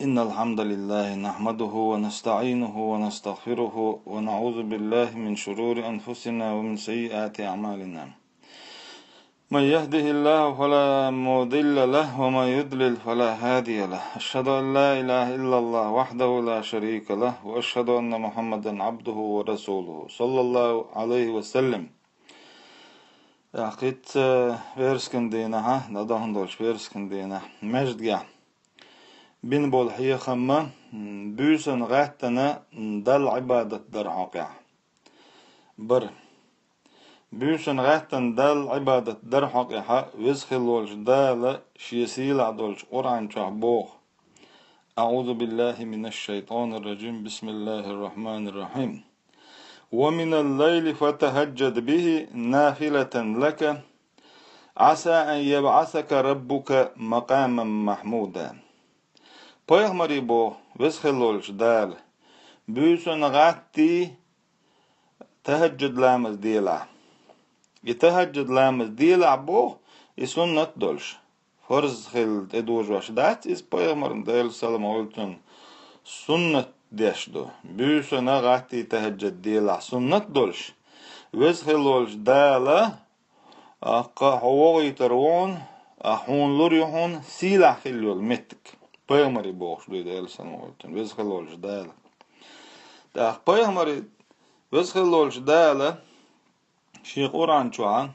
إن الحمد لله نحمده ونستعينه ونستغفره ونعوذ بالله من شرور أنفسنا ومن سيئات أعمالنا. من يهده الله فلا مضل له ومن يضلل فلا هادي له. أشهد أن لا إله إلا الله وحده لا شريك له وأشهد أن محمدا عبده ورسوله صلى الله عليه وسلم. أخيت فيرسكن دينا ندهن دولش فيرسكن دينا مجد بين بول هي خما بيسن غاتنا دل عبادة در عقع بر بيسن غاتن دل عبادة در عقع وزخلولش دال شيسيل عدولش قرآن شعبوخ. أعوذ بالله من الشيطان الرجيم. بسم الله الرحمن الرحيم. ومن الليل فتهجد به نافلة لك عسى أن يبعثك ربك مقاما محمودا. Peygamber bu veshelolş dal. Büyüsün gatti teheccüdlerimiz diyela. Teheccüdlerimiz diyela bu sünnet dolş. Farz hil eduj vaşdat is Peygamberin dal salam olsun sünnet deşdu. Büyüsün gatti teheccüd diyela sünnet dolş. Veshelolş dala aqqa hava yitarun ahun lurihun silah hilyol mettik. Peygamber boğuş duydu elsen olsun. Vezhel olcu dağla. Da Peygamber vezhel olcu dağla Şeyh Kur'an çoğan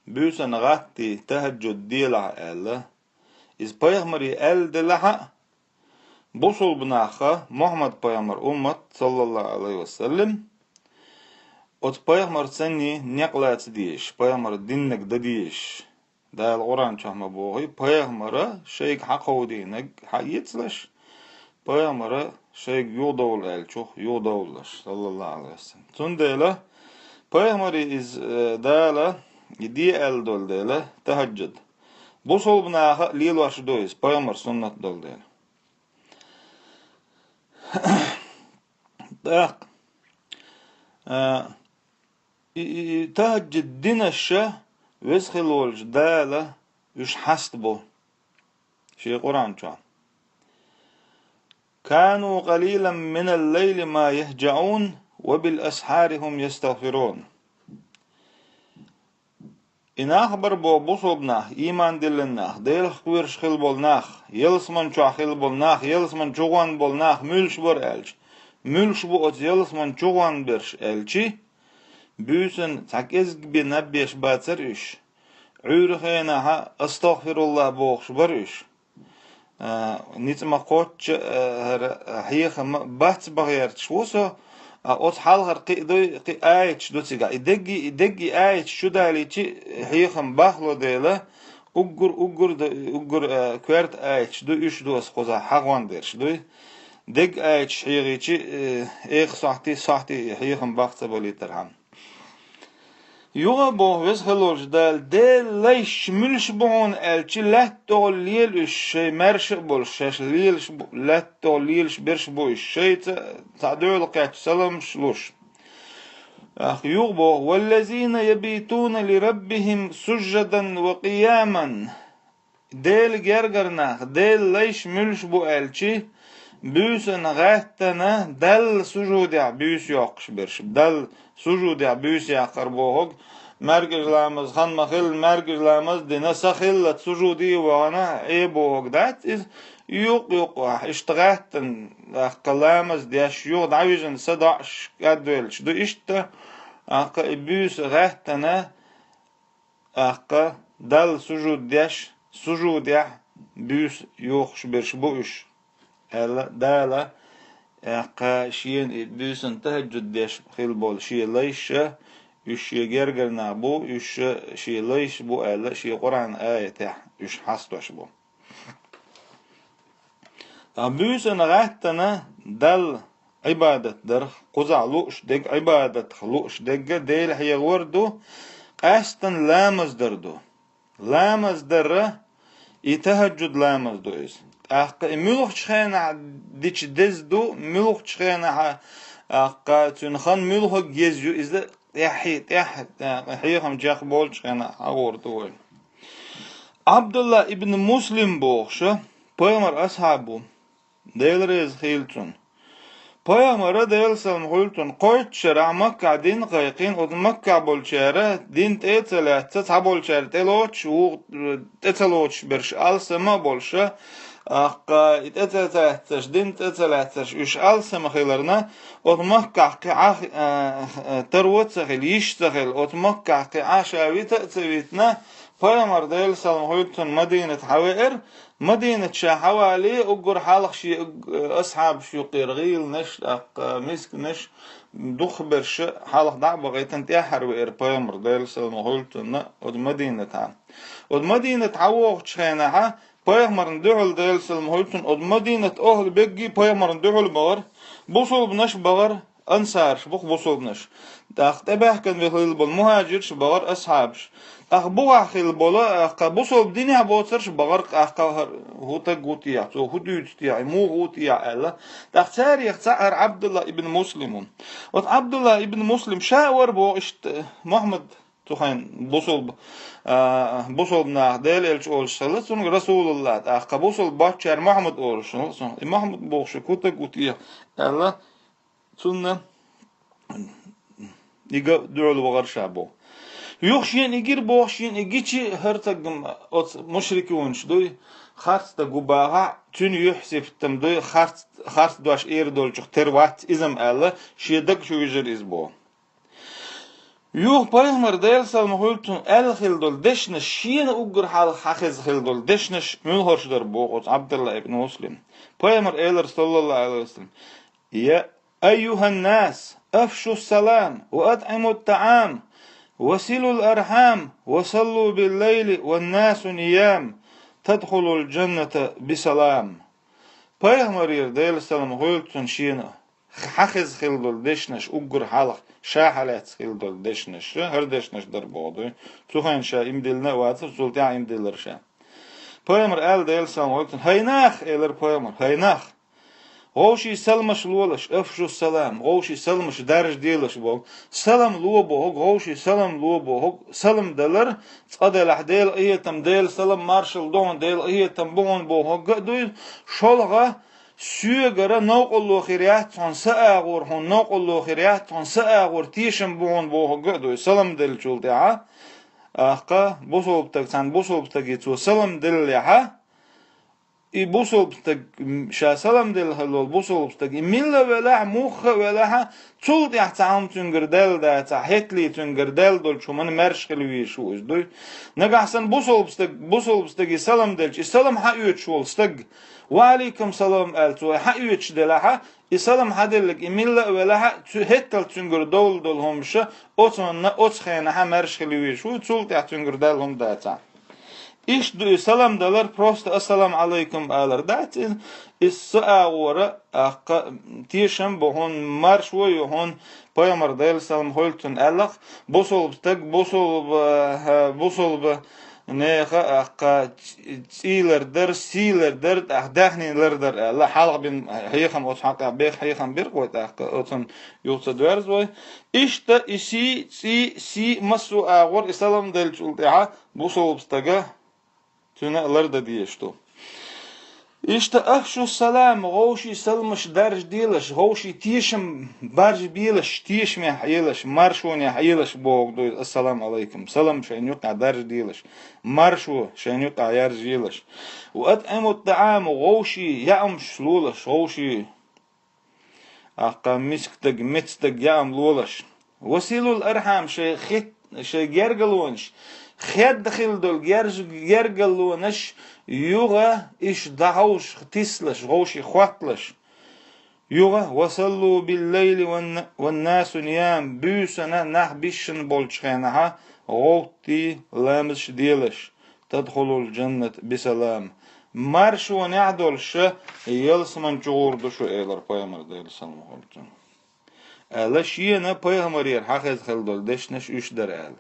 büyüsen gatti teheccüd diyla elle iz Peygamber elde laha busul binaha Muhammed Peygamber ummet sallallahu aleyhi ve sellem ot Peygamber seni neklat diyiş. Peygamber dinnek de diyiş. دال قرآن شهما بوغي پیغمبر شيخ حقودينك حيتلش پیغمبر شيخ يودول الچوخ يودولش صلى الله عليه وسلم تون ديلا پیغمبر iz دالا يدي دول ديلا تهجد بوصل بناها ليل واش دويز پیغمبر سنت دول ديلا داق تهجد دينشة وزخلولج دالة يش حسبه شيء قرآن شان كانوا قليلا من الليل ما يهجعون وبالأسحار هم يستغفرون. إن أخبر بو بصوبناه إيمان دلناه ديل خويرش خل بولناه يلسمن شو خل بولناه يلسمن شوغان بولناه ملش بور ألش ملش بو أت يلسمن شوغان برش ألشي büyüsün sakez gibi nabbeş batır iş. Ürhena ha estağfirullah boğuş var iş. Nitma koç hiyah bat bağır çuso ot halgar qi ayet dutiga idegi ayet şu dalici hiyah bahlo dela ugur kvert ayet du üç dos koza hagwan der du deg ayet hiyici sahti hiyah bahsa boliterham. Yoga bu vezhelolj dal de leish mülş bon elçi lehtol lil şey merş bol şeş lil lehtol lil birş bu şey tadul qat salam shlush yog bu vellezina yabituna li rabbihim sujadan ve qiyaman del gergarna del leish mülş bu elçi büyüsün gahtana dal sujuda büyüs yok birş dal sujuda büyüs yakar boğuk mergizlerimiz hanmahil mergizlerimiz dine sahil sujudi ve ana boğuk dat is yok işte gahtan kalamız diyaş yok davizin sadaş kadvelç du işte büyüs gahtana dal sujudiyaş sujuda büyüs yok birş bu iş دالا قاشين بيسن تهجد ديش خيل بول شي ليش يش يرجرنا بو يش شي ليش بو الا شي قران ايه يش حسوش بو بيسن غاتنا دل عبادة در قزعلوش دق عبادة خلوش دق ديل هي وردو قاستن لامز دردو لامز در يتهجد لامز دويس ملوخ شخينا ديش دزدو ملوخ شخينا تنخان ملوخ جيزيو إذا يحيهم جاك بول شخينا أورتو عبد الله ابن مسلم بوخش Peygamber ashabu değilriz hiltun. Peygamber'e değilsem hiltun koyt şera Mekka din qayqin od Mekka bolçara din tetselatsa tabolçar teloç u tetseloç bir alsama bolşa Aqqa itetatahtış din tetselatış üç alsama xeylarına od Mekka qa'ah terwot saxil yiş saxil od Mekka qa'ah şavita tsevitna Peygamber değilsem hiltun Medinet Hawair مدينة حوالي أجر حالق شي أصحاب شو قرغيل نش مسك نش دخبر ش حالق دعوة غيتن تيحر وإربايمر ديل سلم هولتنا ود مدينة عام ود مدينة عوق شينها بايمر ندعل ديل سلم هولتن ود مدينة أهل بيجي بايمر ندعل بغر بوصل بنش بغر أنصار شبخ بوصل بنش داخت أباه كان بيخليل بالمهاجر شبغر أصحابش أخبوع خيل بولا أخبوصل بدنيا بوترش بغر أخ هوتا غوتيا تو هدوتيا مو غوتيا ألا تختار يختار عبد الله ابن مسلم وت عبد الله ابن مسلم شاور بو إشت محمد تخين بوصل ناخدل إلش أولشلت سون رسول الله أخبوصل باشر محمد أولشلت سون محمد بوش كوتا غوتيا ألا سون يجا دول بغر شابو يوخشين يجير بوخشين يجيشي هرتقم مشركون شدوي خارت تجوبها تون يحسب تمدوي خارت دوش دول جخ تروات إزم الله شيدك شو يجر إزبو يوخ بايمر ديل سلم هولتون خيل دول دشنش شين أجر حال حخز خيل دول دشنش ملهرش در بوخ عبد الله ابن مسلم بايمر صلى الله عليه وسلم يا أيها الناس أفشوا السلام وأطعموا الطعام وصلوا الأرحام وصلوا بالليل والناس نيام تدخلوا الجنة بسلام Peygamber ديل السلام هولتون شينا حخز خيلدول دشنش أجر حلق شاحلات خيلدول دشنش هر دشنش در بودو تخين شا إمدلنا واتر سلطع إمدلر شا Peygamber ديل السلام هولتون هيناخ إلر Peygamber هيناخ غوشي سلمش لولش افشو السلام غوشي سلمش درج ديلش بو سلام لو بو غوشي سلام لو بو سلام دلر صدل احديل ايتم ديل سلام مارشال دون ديل ايتم بون بو دوي شولغا سيغرا نوقلو خيريات تون ساغور هون نوقلو خيريات تون ساغور تيشم بون بو دوي سلام دل جولدعا اقا بوسولبتك سان بوسولبتك تو سلام دل يها بوصل بتج شاسلام دل هلول بوصل بتج ميلا ولا موخ ولا تولد يحتعم تنجردل ده تحتلي تنجردل دول شو من مرش خلوي شو إزدوي نجحسن بوصل بتج سلام دل سلام حقيقة شو استج وعليكم سلام ألتو حقيقة دلها سلام حدلك ميلا ولا تهتل تنجردل دول همش أتمنى أتخينها مرش خلوي شو تولد يحتنجردل هم ده تا إيش دو سلام دلر просто السلام عليكم ألر دات الساعورة تيشم بهون مارش ويهون بايمر ديل سلام هولتون ألق بوصل ب نيخا تيلر در سيلر در دهني لردر لا حلق بين هيخم أتحقق بيخ هيخم بيرق وتحق أتن يوتصدورز وي إيش تا سي مسو أغور السلام ديل شلتها بوصل بستجا تنا لرد ديشتو إشتا أخشو السلام غوشي سلمش درج ديلش غوشي تيشم برج بيلش تيشم يحيلش مرشون يحيلش بوغ دو السلام عليكم سلام شين يقع درج ديلش مرشو شين يقع يرج ديلش وأطعموا الطعام غوشي يأمش لولش غوشي أقا مسكتك متستك يأم لولش وسيلوا الأرحام شي جرقلونش خد دخل دول جرجلونش يوغا إيش دعوش تسلش غوشي خواتلش يوغا وصلوا بالليل والناس نيام بيسنا نح بيشن بولشخينها غوتي لامش ديلش تدخلوا الجنة بسلام مرش ونعدلش يلسمن جوردشو إيلر بايمر ديل سلام هولتون ألا شينا بايمر يرحاخز خلدول دشنش إيش در أل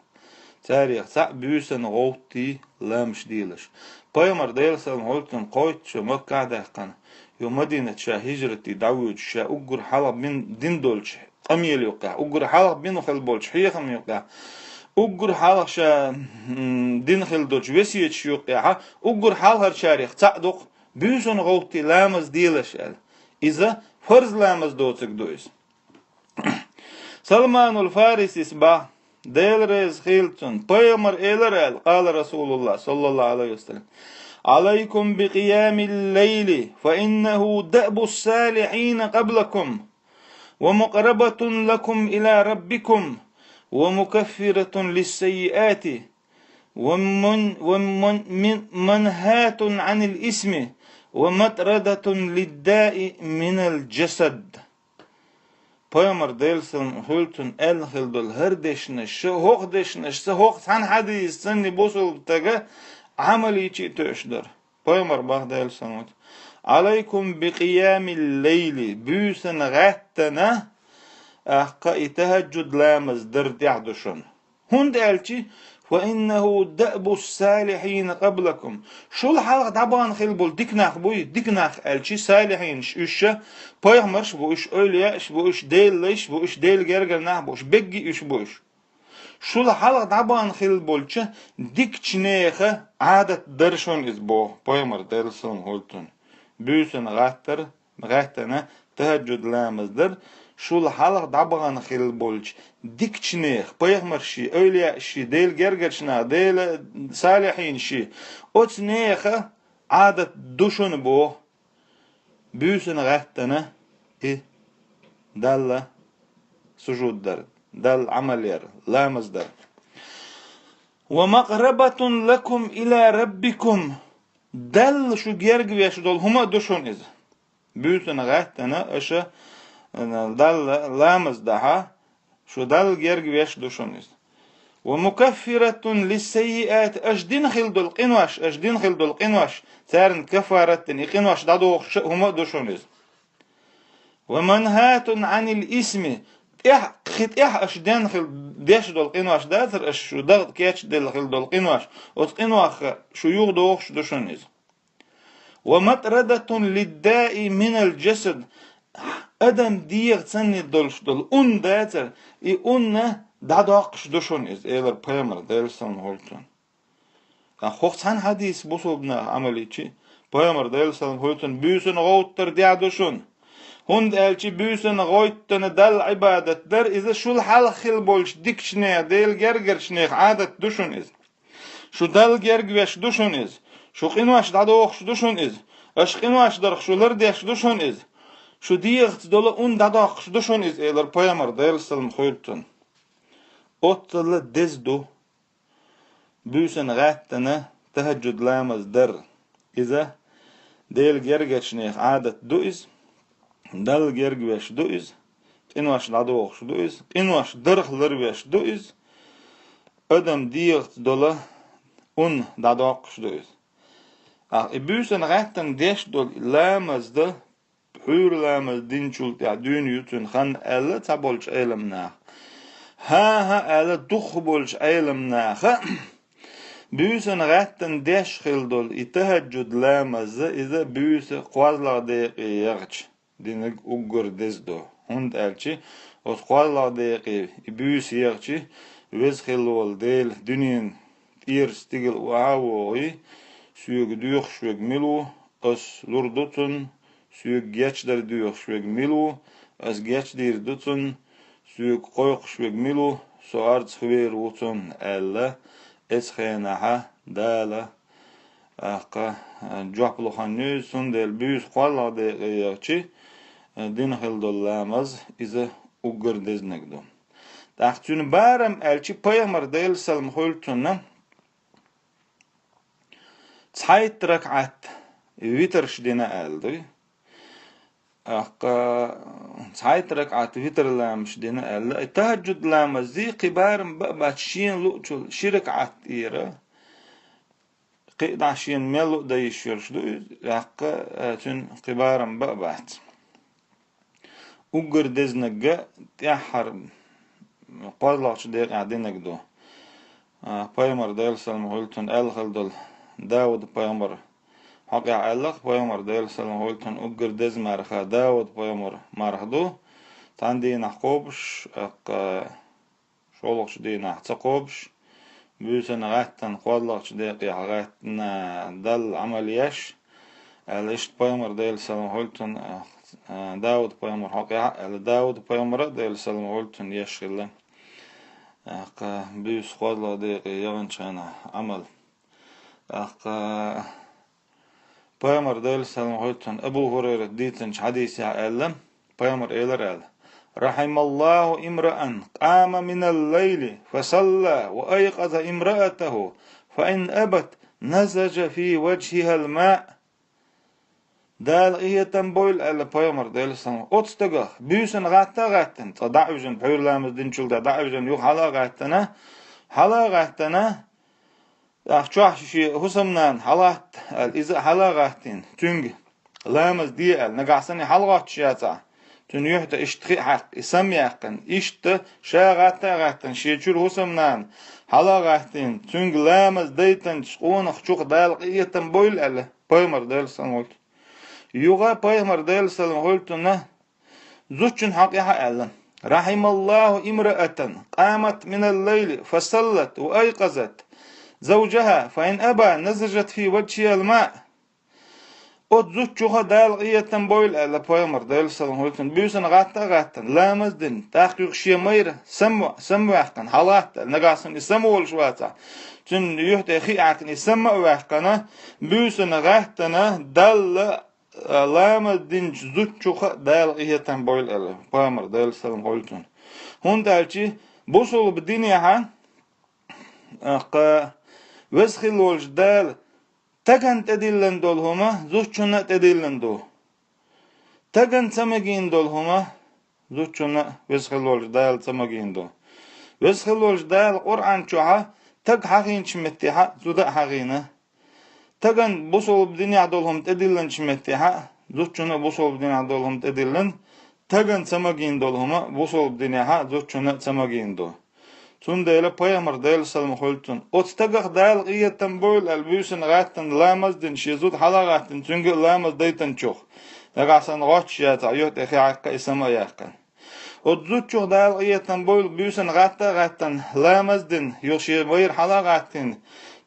تاريخ تاع بيوسن غوتي لامش ديلش بايمر ديل سلام هولتون قويت شو مكة دهقنا يوم مدينة شا هجرتي داوود شا أجر حلب من دين دولش أميل يوقع أجر حلب من خل بولش حيخم يوقع أجر حلب شا دين خل دولش وسيت يوقع أجر حلب شاريخ تاع دق büyüsün gowti lamaz dileşel. İza farz lamaz doçuk doyuz. Salmanul Farisi ba Delrez Hilton Peygamber elerel qala Rasulullah sallallahu aleyhi ve sellem Aleykum bi qiyamil leyli fe innehu da'bus salihin qablakum ve muqarabatun lakum ila rabbikum ve mukaffiratun lis-seyyiati ve manhatun anil ismi ve matradatun lid-da'i minel cesed. Peygamber delsin hultun el hildul her deşne şu hoq deşne şu hoq san hadisin ni bosul taga amali çi töşdür. Peygamber baq delsin aleykum bi qiyamil leyli büsen gattana ahqa tahajjud lamazdir diaduşun. Hund elçi وإنه دأب الصالحين قبلكم شو الحلقة طبعا خيل بول ديكناخ elçi salihin işe peygamber bu iş öyle bu iş değil bu iş değil gerçekten bu iş beggi iş bu iş şu الحلقة طبعا خيل bolçı dikçnehe adet derşon iz bu peygamber derson holtun büyüsün gahtana tahajjud lamazdır şul halq dabağan xil bolç dikçine peygamber şi öyle şi değil gerçekten değil salihin şi otsnehe adet duşun bu büyüsün gahtana dalla sujuddar dal ameliyar lamazdar ve maqrabatun lakum ila rabbikum dal şu gergve şu dol huma duşun iz büyüsün gahtana aşa dal lamaz daha şu dal gergveş duşuniz ve mukaffiratun lis-seyyiat ajdin khildul qinwash sarn kafaratun qinwash dadu huma duşuniz ve manhatun anil ismi ajdin khildul qinwash datır şu dal keç del khildul qinwash ot qinwakh şu yuğdu duşuniz ve matradatun lid-da'i minel cesed adam diyek sanni dolşdol dater unna dadaqş duşun iz eler peygamber delson holton hoqsan hadis busobna amaliçi peygamber delson holton büyüsün gowttur diya duşun hund elçi büyüsün gowttan dal ibadetler iz şul hal xil bolş dikşne del gergerşne adet duşun iz şu dal gergveş duşun iz şu qinwaş dadaqş duşun iz aş qinwaş darx şular diyaş duşun iz şu diyet dolu dadaq duşun iz eler peygamber delsalm xoytun otla dezdu büsen gattana tahajjud lamaz dar iza del gergeçne adet du iz dal gergveş du iz inwaş dadaq du iz inwaş darxlar veş du iz adam diyet dolu dadaq du iz büsen gattan deş dol lamazda hürlamaz dinçul ya dün yutun han elle tabolç elemna ha elle duh bolç elemna büyüsün gattan deş khildol itahajjud lamaz iza büyüse qwazlarda yağç dinek ugur dezdo hund elçi os qwazlarda büyüs yağçı vez khilol del dünyen ir stigil waoy süyg duyuq şweg milu os lurdutun süyg geçler duyuq şweg milu as geçlir dutun süyg qoyq şweg milu soarts khwer utun alla esxenaha dala aqa joplu xanü sundel büyüs qwalade yağçı din xildollamaz iza ugur deznegdo taqtun baram elçi peygamber del salm holtunna Zeit rak'at witr shdina aldi Zeit rak'at witr lam shdina aldi tahajjud lam zi qibaram ba'shin lu'chul shirk'at ira qida shin melu dayishirshdu yaqqa tun qibaram ba'bat ugur deznaga yahar qadlaqch der adinagdo Peygamber del sallam holtun el khaldul Davud peygamber haqa Allah peygamber delsallam holtan ugur dez marha Davud peygamber marhdu tandina qobsh şoloqsh dina qobsh büsen gattan qodloqsh de gatna dal amaliyash إشت بيمر ديل سلام هولتن داود بيمر حقيقة داود بيمر ديل سلام هولتن يشغل بيس خوالا ديق يغنشان عمل بيمر ديل سلام هولتن أبو هريرة ديتنش حديث أعلم بيمر إيلر رحم الله امرأ قام من الليل فصلى وأيقظ امرأته فإن أبت نزج في وجهها الماء دال إيه تنبويل على بيمر دال سما أتستجا بيوسن غاتن تدعوجن بحول لامز دينشول تدعوجن يو حلا غاتنا أخشاش شيء حسمنان حلات إذا حلا غاتين تونج لامز ديال نقعسني حلقات شياتا تون يحت اشتخي حق اسميقن اشت غاتن شيچور حسمنان حلا غاتين تونج لامز ديتن شقون خشوق دال إيه تنبويل على بيمر دال سما يوغا بايمر ديل سلام هولتنا زوجن حقيقة أعلم رحم الله امرأة قامت من الليل فصلت وأيقظت زوجها فإن أبى نزجت في وجهها الماء زوجها دال غية بويل على بايمر ديل سلام هولتن بيوسن غاتن لامزدن تحقيق شي مير سمو يحقن حالات نقاسن يسمو والشواتا تن يحتي خيعكن يسمو ويحقنا بيوسن غاتنا دال لامز دين زوجها دال غية بويل على بايمر ديل سلام هولتن هون دالشي بوصل بالدنيا وزخل والجدال تگن تدلن دول هما زوجنا تدلن دو تگن سمگين دول هما زوجنا وزخل والجدال سمگين دو وزخل والجدال قرآن شوها تگ حقين شمتها زودا حقينه تگن بوصل بدنيا دولهم تدلن شمتها زوجنا بوصل بدنيا دولهم تدلن تگن سمگين دول هما بوصل بدنيا زوجنا سمگين دو تون ديلا بايمر ديل سلم خلتون أتستجح دال غية تنبول البيوسن غاتن لامز دين شيزود حلا غاتن تونج لامز ديتن شوخ لغاسن غاتش يات عيوت إخي عقا إسما ياقن أتزود شوخ دال غية تنبول بيوسن غاتن لامز دين يوشي بير حلا غاتن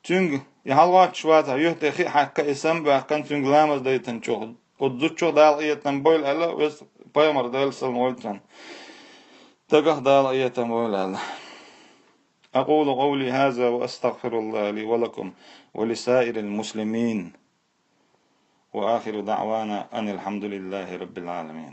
تونج يحل غاتش وات عيوت إخي عقا إسما ياقن تونج لامز ديتن شوخ أتزود شوخ دال غية تنبول ألا ويس بايمر ديل سلم خلتون تجح دال غية تنبول ألا أقول قولي هذا وأستغفر الله لي ولكم ولسائر المسلمين وآخر دعوانا أن الحمد لله رب العالمين.